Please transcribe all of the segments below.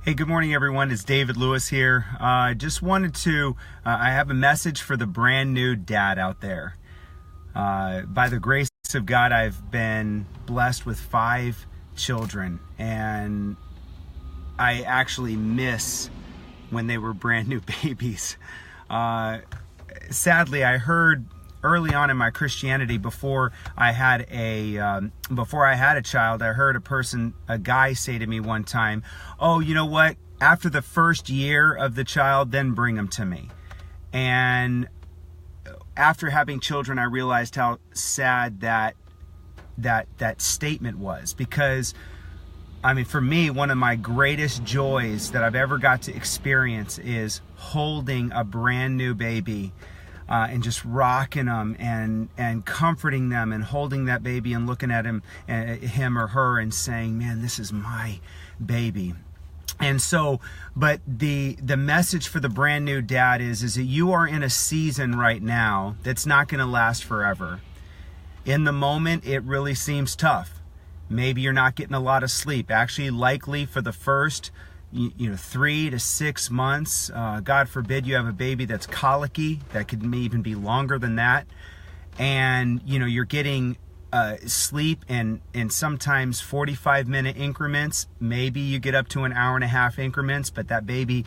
Hey, good morning, everyone. It's David Lewis here. Just wanted to, I have a message for the brand new dad out there. By the grace of God, I've been blessed with 5 children, and I actually miss when they were brand new babies. Sadly, I heard early on in my Christianity, before I had a child, I heard a guy say to me one time, "Oh, you know what? After the first year of the child, then bring them to me." And after having children, I realized how sad that statement was, because I mean, for me, one of my greatest joys that I've ever got to experience is holding a brand new baby. And just rocking them and comforting them and holding that baby and looking at him or her and saying, "Man, this is my baby." And so, but the message for the brand new dad is that you are in a season right now that's not going to last forever. In the moment, it really seems tough. Maybe you're not getting a lot of sleep. Actually, likely for the first 3 to 6 months, God forbid you have a baby that's colicky, that could even be longer than that, and you're getting sleep in sometimes 45-minute increments. Maybe you get up to an hour-and-a-half increments, but that baby,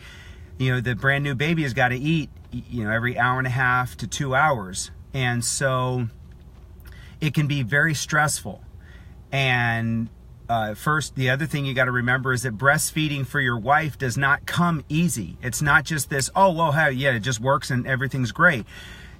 the brand new baby has got to eat every hour-and-a-half to 2 hours, and so it can be very stressful. And first, the other thing you got to remember is that breastfeeding for your wife does not come easy. It's not just this, "Oh, well, hey, yeah, it just works and everything's great."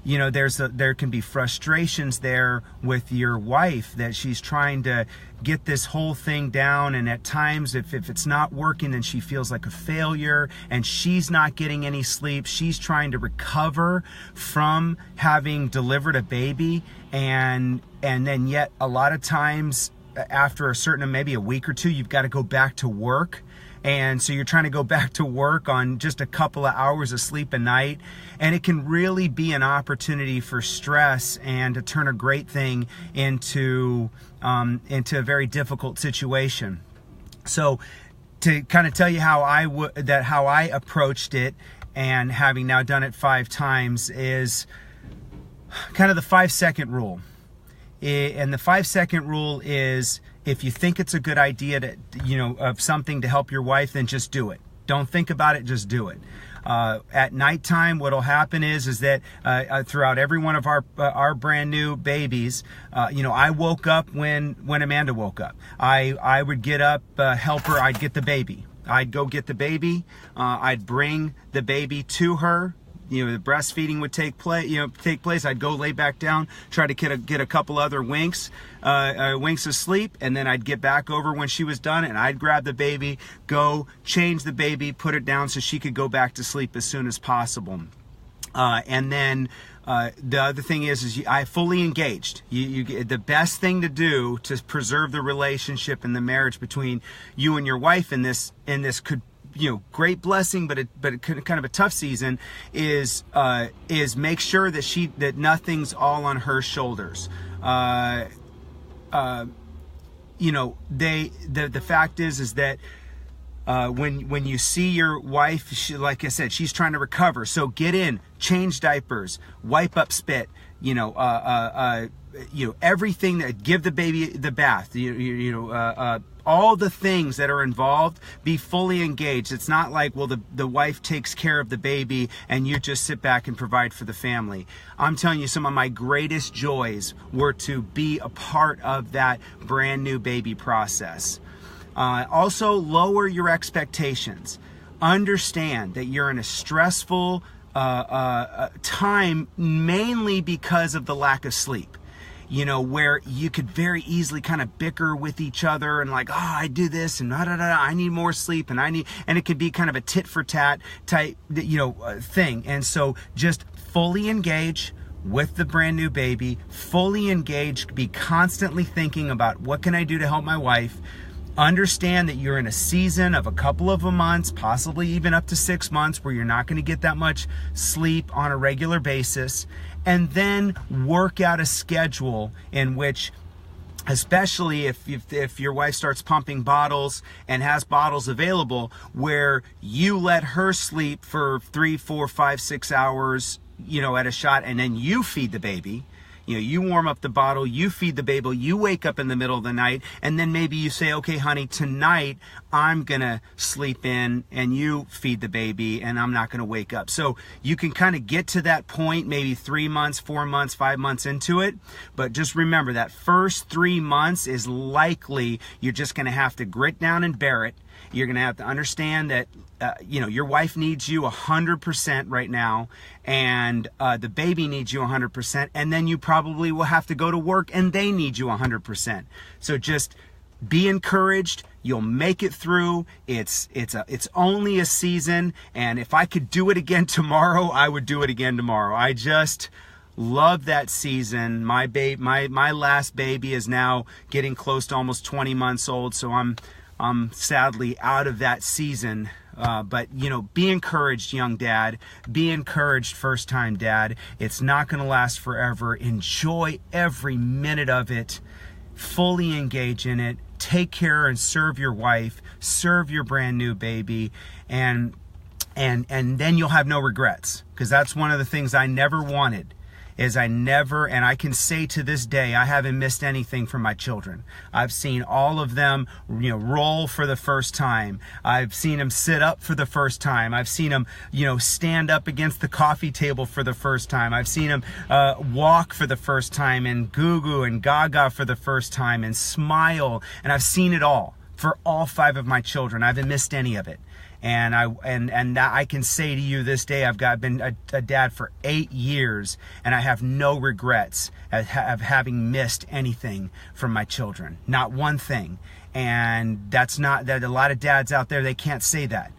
There can be frustrations there with your wife, that she's trying to get this whole thing down, and at times if it's not working, then she feels like a failure, and she's not getting any sleep. She's trying to recover from having delivered a baby, and then yet a lot of times after maybe a week or two, you've got to go back to work. And so you're trying to go back to work on just a couple of hours of sleep a night. And it can really be an opportunity for stress and to turn a great thing into a very difficult situation. So to kind of tell you how I approached it, and having now done it 5 times, is kind of the 5-second rule. And the 5-second rule is, if you think it's a good idea of something to help your wife, then just do it. Don't think about it, just do it. At nighttime, what'll happen is that throughout every one of our brand new babies, I woke up when Amanda woke up. I would get up, help her. I'd get the baby. I'd go get the baby. I'd bring the baby to her. The breastfeeding would take place. I'd go lay back down, try to get a couple other winks of sleep, and then I'd get back over when she was done, and I'd grab the baby, go change the baby, put it down so she could go back to sleep as soon as possible. And then the other thing is I fully engaged. The best thing to do to preserve the relationship and the marriage between you and your wife in this could, great blessing, but kind of a tough season, is make sure that nothing's all on her shoulders. The fact is that when you see your wife, like I said, she's trying to recover. So get in, change diapers, wipe up spit, everything, that give the baby the bath, all the things that are involved. Be fully engaged. It's not like, well, the wife takes care of the baby and you just sit back and provide for the family. I'm telling you, some of my greatest joys were to be a part of that brand new baby process. Also, lower your expectations. Understand that you're in a stressful time, mainly because of the lack of sleep. Where you could very easily kind of bicker with each other and like, "Oh, I do this and I need more sleep and it could be kind of a tit for tat type, thing. And so just fully engage with the brand new baby, fully engage, be constantly thinking about, what can I do to help my wife? Understand that you're in a season of a couple of months, possibly even up to 6 months, where you're not going to get that much sleep on a regular basis. And then work out a schedule in which especially if your wife starts pumping bottles and has bottles available, where you let her sleep for 3, 4, 5, 6 hours, at a shot, and then you feed the baby. You warm up the bottle, you feed the baby, you wake up in the middle of the night, and then maybe you say, okay, honey, tonight I'm gonna sleep in and you feed the baby and I'm not gonna wake up. So you can kind of get to that point maybe 3 months, 4 months, 5 months into it. But just remember that first 3 months is likely you're just gonna have to grit down and bear it. You're going to have to understand that, your wife needs you 100% right now, and the baby needs you 100%, and then you probably will have to go to work and they need you 100%. So just be encouraged. You'll make it through. It's only a season, and if I could do it again tomorrow, I would do it again tomorrow. I just love that season. My last baby is now getting close to almost 20 months old, so I'm sadly out of that season. But be encouraged, young dad. Be encouraged, first-time dad. It's not going to last forever. Enjoy every minute of it. Fully engage in it. Take care and serve your wife. Serve your brand new baby. And then you'll have no regrets. Because that's one of the things I never wanted. And I can say to this day, I haven't missed anything from my children. I've seen all of them, roll for the first time. I've seen them sit up for the first time. I've seen them, stand up against the coffee table for the first time. I've seen them walk for the first time and goo-goo and gaga for the first time and smile. And I've seen it all for all 5 of my children. I haven't missed any of it. And I can say to you this day, I've been a dad for 8 years, and I have no regrets of having missed anything from my children, not one thing. And that's not that a lot of dads out there, they can't say that.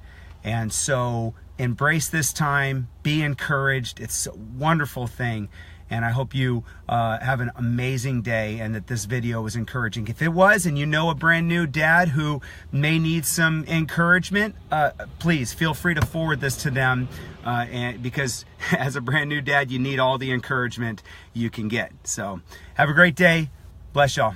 And so embrace this time, be encouraged. It's a wonderful thing. And I hope you have an amazing day and that this video was encouraging. If it was, and you know a brand new dad who may need some encouragement, please feel free to forward this to them. Because as a brand new dad, you need all the encouragement you can get. So have a great day. Bless y'all.